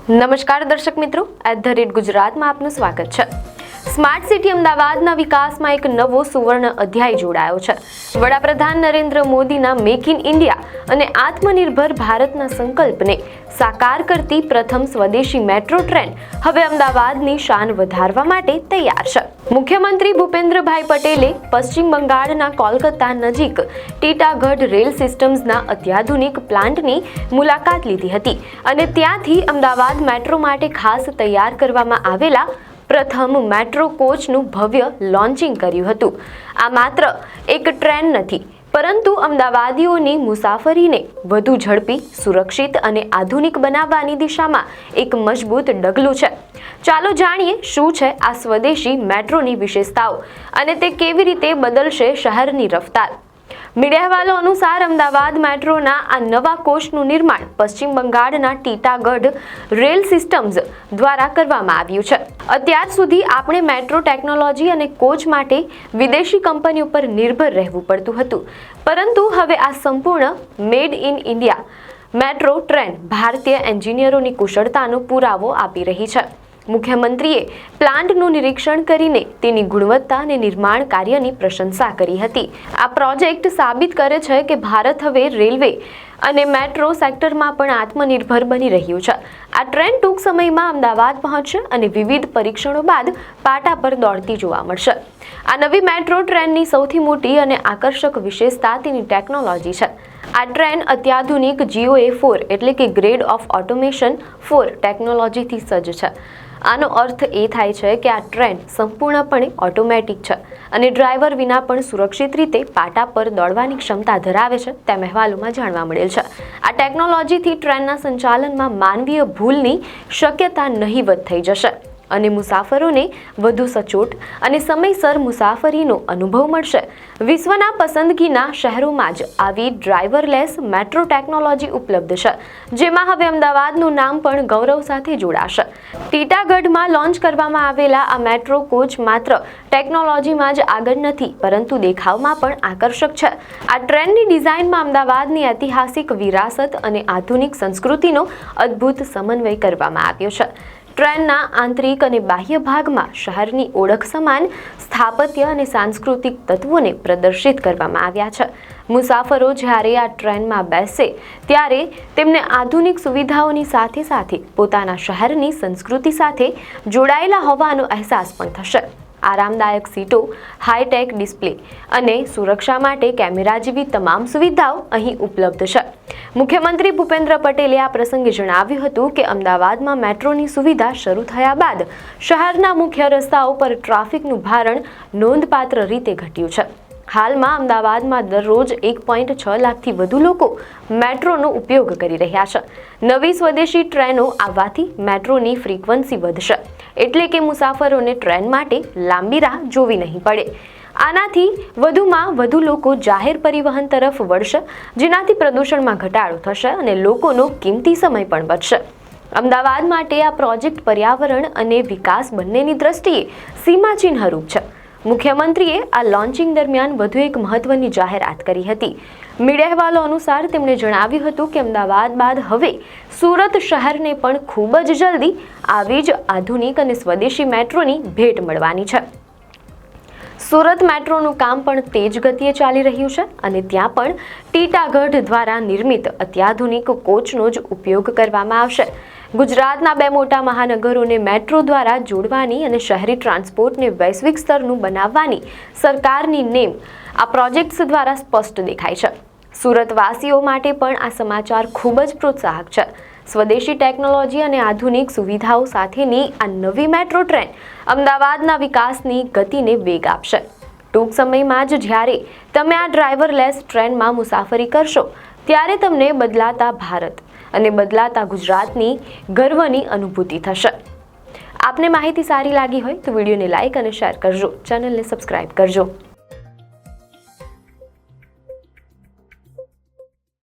નમસ્કાર દર્શક મિત્રો, @ગુજરાતમાં આપનું સ્વાગત છે। સ્માર્ટ સિટી અમદાવાદના વિકાસમાં એક નવો સુવર્ણ અધ્યાય જોડાયો છે। વડાપ્રધાન નરેન્દ્ર મોદીના મેક ઇન ઇન્ડિયા અને આત્મનિર્ભર ભારતના સંકલ્પને સાકાર કરતી પ્રથમ સ્વદેશી મેટ્રો ટ્રેન હવે અમદાવાદની શાન વધારવા માટે તૈયાર છે। મુખ્યમંત્રી ભૂપેન્દ્રભાઈ પટેલે પશ્ચિમ બંગાળના કોલકાતા નજીક ટીટાગઢ રેલ સિસ્ટમ્સના અત્યાધુનિક પ્લાન્ટની મુલાકાત લીધી હતી અને ત્યાંથી અમદાવાદ મેટ્રો માટે ખાસ તૈયાર કરવામાં આવેલા પ્રથમ મેટ્રો કોચનું ભવ્ય લોન્ચિંગ કર્યું હતું। આ માત્ર એક ટ્રેન નથી, પરંતુ અમદાવાદીઓની મુસાફરીને વધુ ઝડપી, સુરક્ષિત અને આધુનિક બનાવવાની દિશામાં એક મજબૂત ડગલું છે। ચાલો જાણીએ શું છે આ સ્વદેશી મેટ્રોની વિશેષતાઓ અને તે કેવી રીતે બદલશે શહેરની રફતાર। મીડિયા અહેવાલો અનુસાર અમદાવાદ મેટ્રોના આ નવા કોચનું નિર્માણ પશ્ચિમ બંગાળના ટીટાગઢ રેલ સિસ્ટમ્સ દ્વારા કરવામાં આવ્યું છે। અત્યાર સુધી આપણે મેટ્રો ટેકનોલોજી અને કોચ માટે વિદેશી કંપનીઓ પર નિર્ભર રહેવું પડતું હતું, પરંતુ હવે આ સંપૂર્ણ made in India metro train ભારતીય એન્જિનિયરોની કુશળતાનો પુરાવો આપી રહી છે। મુખ્યમંત્રીએ પ્લાન્ટનું નિરીક્ષણ કરીને તેની ગુણવત્તા અને નિર્માણ કાર્યની પ્રશંસા કરી હતી। આ પ્રોજેક્ટ સાબિત કરે છે કે ભારત હવે રેલવે અને મેટ્રો સેક્ટરમાં પણ આત્મનિર્ભર બની રહ્યું છે। આ ટ્રેન ટૂંક સમયમાં અમદાવાદ પહોંચશે અને વિવિધ પરીક્ષણો બાદ પાટા પર દોડતી જોવા મળશે। આ નવી મેટ્રો ટ્રેનની સૌથી મોટી અને આકર્ષક વિશેષતા તેની ટેકનોલોજી છે। આ ટ્રેન અત્યાધુનિક GOA4 એટલે કે ગ્રેડ ઓફ ઓટોમેશન 4 ટેકનોલોજીથી સજ્જ છે। આનો અર્થ એ થાય છે કે આ ટ્રેન સંપૂર્ણપણે ઓટોમેટિક છે અને ડ્રાઈવર વિના પણ સુરક્ષિત રીતે પાટા પર દોડવાની ક્ષમતા ધરાવે છે, તેમ અહેવાલોમાં જાણવા મળેલ છે। આ ટેકનોલોજીથી ટ્રેનના સંચાલનમાં માનવીય ભૂલની શક્યતા નહિવત થઈ જશે અને મુસાફરોને વધુ સચોટ અને સમયસર મુસાફરીનો અનુભવ મળશે। વિશ્વના પસંદગીના શહેરોમાં જ આવી ડ્રાઈવરલેસ મેટ્રો ટેકનોલોજી ઉપલબ્ધ છે, જેમાં હવે અમદાવાદનું નામ પણ ગૌરવ સાથે જોડાશે। ટીટાગઢમાં લોન્ચ કરવામાં આવેલા આ મેટ્રો કોચ માત્ર ટેકનોલોજીમાં જ આગળ નથી, પરંતુ દેખાવમાં પણ આકર્ષક છે। આ ટ્રેનની ડિઝાઇનમાં અમદાવાદની ઐતિહાસિક વિરાસત અને આધુનિક સંસ્કૃતિનો અદ્ભુત સમન્વય કરવામાં આવ્યો છે। ટ્રેનના આંતરિક અને બાહ્ય ભાગમાં શહેરની ઓળખ સમાન સ્થાપત્ય અને સાંસ્કૃતિક તત્વોને પ્રદર્શિત કરવામાં આવ્યા છે। મુસાફરો જ્યારે આ ટ્રેનમાં બેસે ત્યારે તેમને આધુનિક સુવિધાઓની સાથે સાથે પોતાના શહેરની સંસ્કૃતિ સાથે જોડાયેલા હોવાનો અહેસાસ પણ થશે। આરામદાયક સીટો, હાઈટેક ડિસ્પ્લે અને સુરક્ષા માટે કેમેરા જેવી તમામ સુવિધાઓ અહીં ઉપલબ્ધ છે। મુખ્યમંત્રી ભૂપેન્દ્ર પટેલે આ પ્રસંગે જણાવ્યું હતું કે અમદાવાદમાં મેટ્રોની સુવિધા શરૂ થયા બાદ શહેરના મુખ્ય રસ્તાઓ પર ટ્રાફિકનું ભારણ નોંધપાત્ર રીતે ઘટ્યું છે। હાલમાં અમદાવાદમાં દરરોજ 1.6 લાખથી વધુ લોકો મેટ્રોનો ઉપયોગ કરી રહ્યા છે। નવી સ્વદેશી ટ્રેનો આવવાથી મેટ્રોની ફ્રીક્વન્સી વધશે, એટલે કે મુસાફરોને ટ્રેન માટે લાંબી રાહ જોવી નહીં પડે। આનાથી વધુમાં વધુ લોકો જાહેર પરિવહન તરફ વળશે, જેનાથી પ્રદૂષણમાં ઘટાડો થશે અને લોકોનો કિંમતી સમય પણ બચશે। અમદાવાદ માટે આ પ્રોજેક્ટ પર્યાવરણ અને વિકાસ બંનેની દ્રષ્ટિએ સીમાચિહ્નરૂપ છે। મુખ્યમંત્રીએ આ લોન્ચિંગ દરમિયાન વધુ એક મહત્વની જાહેરાત કરી હતી। મીડિયા અહેવાલો અનુસાર તેમણે જણાવ્યું હતું કે અમદાવાદ બાદ હવે સુરત શહેરને પણ ખૂબ જ જલ્દી આવી જ આધુનિક અને સ્વદેશી મેટ્રોની ભેટ મળવાની છે। સુરત મેટ્રોનું કામ પણ તેજ ગતિએ ચાલી રહ્યું છે અને ત્યાં પણ ટીટાગઢ દ્વારા નિર્મિત અત્યાધુનિક કોચનો જ ઉપયોગ કરવામાં આવશે। ગુજરાતના 2 મોટા મહાનગરોને મેટ્રો દ્વારા જોડવાની અને શહેરી ટ્રાન્સપોર્ટને વૈશ્વિક સ્તરનું બનાવવાની સરકારની નેમ આ પ્રોજેક્ટ્સ દ્વારા સ્પષ્ટ દેખાય છે। સુરતવાસીઓ માટે પણ આ સમાચાર ખૂબ જ પ્રોત્સાહક છે। સ્વદેશી ટેકનોલોજી અને આધુનિક સુવિધાઓ સાથેની આ નવી મેટ્રો ટ્રેન અમદાવાદના વિકાસની ગતિને વેગ આપશે। ટૂંક સમયમાં જ જ્યારે તમે આ ડ્રાઈવરલેસ ટ્રેનમાં મુસાફરી કરશો, ત્યારે તમને બદલાતા ભારત અને બદલાતા ગુજરાતની ગર્વની અનુભૂતિ થશે। આપને માહિતી સારી લાગી હોય તો વિડીયોને લાઈક અને શેર કરજો, ચેનલને સબસ્ક્રાઇબ કરજો।